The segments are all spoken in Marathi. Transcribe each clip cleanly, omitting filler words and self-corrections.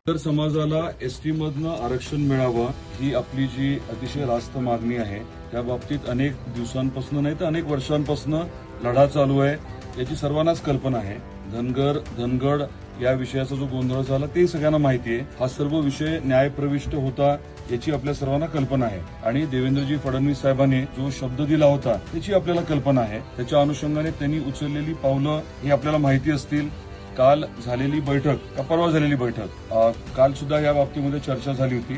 तर समाजाला एसटी मधनं आरक्षण मिळावं ही आपली जी अतिशय रास्त मागणी आहे त्या बाबतीत अनेक दिवसांपासून नाही तर अनेक वर्षांपासून लढा चालू आहे याची सर्वांनाच कल्पना आहे। धनगड या विषयाचा जो गोंधळ झाला ते सगळ्यांना माहिती आहे। हा सर्व विषय न्यायप्रविष्ट होता याची आपल्या सर्वांना कल्पना आहे आणि देवेंद्रजी फडणवीस साहेबांनी जो शब्द दिला होता त्याची आपल्याला कल्पना आहे। त्याच्या अनुषंगाने त्यांनी उचललेली पावलं ही आपल्याला माहिती असतील। काल झालेली बैठक का परवा झालेली बैठक काल सुद्धा या बाबतीमध्ये चर्चा झाली होती।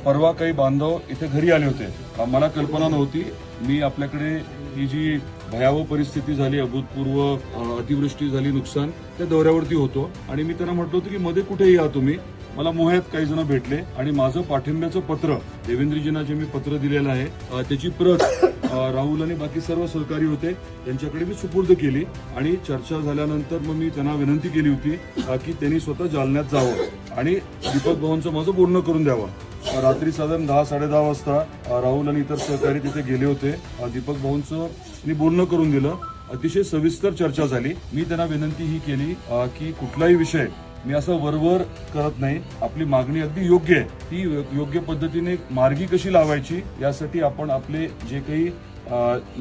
परवा काही बांधव इथे घरी आले होते। मला कल्पना नव्हती। मी आपल्याकडे ही जी भयावह परिस्थिती झाली अभूतपूर्व अतिवृष्टी झाली नुकसान त्या दौऱ्यावरती होतो आणि मी त्यांना म्हटलं होतं की मध्ये कुठेही या तुम्ही। मला मोह्यात काही जण भेटले आणि माझं पाठिंब्याचं पत्र देवेंद्रजींना जे मी पत्र दिलेलं आहे त्याची प्रत राहुल आणि बाकी सर्व सहकारी होते त्यांच्याकडे मी सुपूर्द केली आणि चर्चा झाल्यानंतर मग मी त्यांना विनंती केली होती की त्यांनी स्वतः जालन्यात जावं आणि दीपक भाऊंचं माझं बोलणं करून द्यावं। रात्री साधारण 10-10:30 वाजता राहुल आणि इतर सहकारी तिथे गेले होते। दीपक भाऊंचं मी बोलणं करून दिलं। अतिशय सविस्तर चर्चा झाली। मी त्यांना विनंती ही केली की कुठलाही विषय मी असं वरवर करत नाही। आपली मागणी अगदी योग्य आहे। ती योग्य पद्धतीने मार्गी कशी लावायची यासाठी आपण आपले जे काही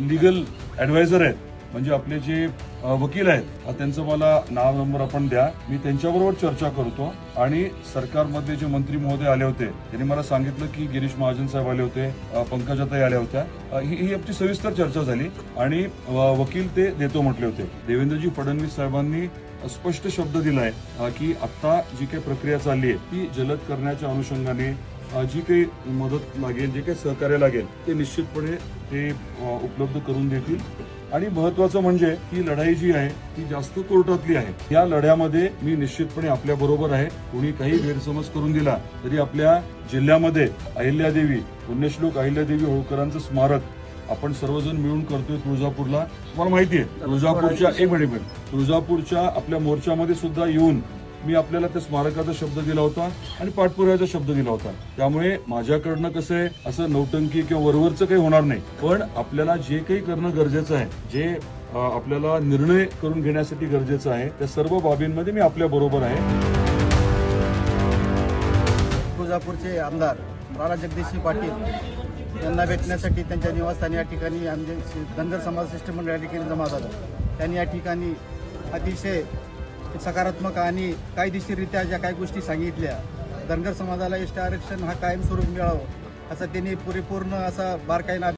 लीगल ऍडवायझर आहेत म्हणजे आपले जे वकील आहेत त्यांचं मला नाव नंबर आपण द्या। मी त्यांच्याबरोबर चर्चा करतो आणि सरकारमध्ये जे मंत्री महोदय आले होते त्यांनी मला सांगितलं की गिरीश महाजन साहेब आले होते, पंकजाताई आल्या होत्या। ही आमची सविस्तर चर्चा झाली आणि वकील ते देतो म्हटले होते। देवेंद्रजी फडणवीस साहेबांनी स्पष्ट शब्द दिलाय की आता जी काही प्रक्रिया चालली आहे ती जलद करण्याच्या अनुषंगाने जी काही मदत लागेल जे काही सहकार्य लागेल ते निश्चितपणे ते उपलब्ध करून देतील। आणि महत्वाचं म्हणजे ही लढाई जी आहे ती जास्त कोर्टातली आहे। या लढ्यामध्ये मी निश्चितपणे आपल्या बरोबर आहे। कोणी काही गैरसमज करून दिला तरी आपल्या जिल्ह्यामध्ये अहिल्यादेवी पुण्यश्लोक अहिल्यादेवी होळकरांचं स्मारक आपण सर्वजण मिळून करतोय तुळजापूरला। तुम्हाला माहिती आहे तुळजापूरच्या आपल्या मोर्चामध्ये सुद्धा येऊन मी आपल्याला त्या स्मारकाचा शब्द दिला होता आणि पाठपुराव्याचा शब्द दिला होता। त्यामुळे माझ्याकडनं कसं आहे असं नौटंकी किंवा वरवरचं काही होणार नाही, पण आपल्याला जे काही करणं गरजेचं आहे जे आपल्याला निर्णय करून घेण्यासाठी गरजेचं आहे त्या सर्व बाबींमध्ये मी आपल्या बरोबर आहे। तुळजापूरचे आमदार राणा जगदीशसिंह पाटील यांना भेटण्यासाठी त्यांच्या निवासस्थानी या ठिकाणी आमचे धनगर समाज शिष्टमंडळ या ठिकाणी जमा झालं। त्यांनी या ठिकाणी अतिशय सकारात्मक आणि कायदेशीररित्या ज्या काही गोष्टी सांगितल्या धनगर समाजाला एसटी आरक्षण हा कायमस्वरूपी मिळावं असा त्यांनी परिपूर्ण असा बारकाईने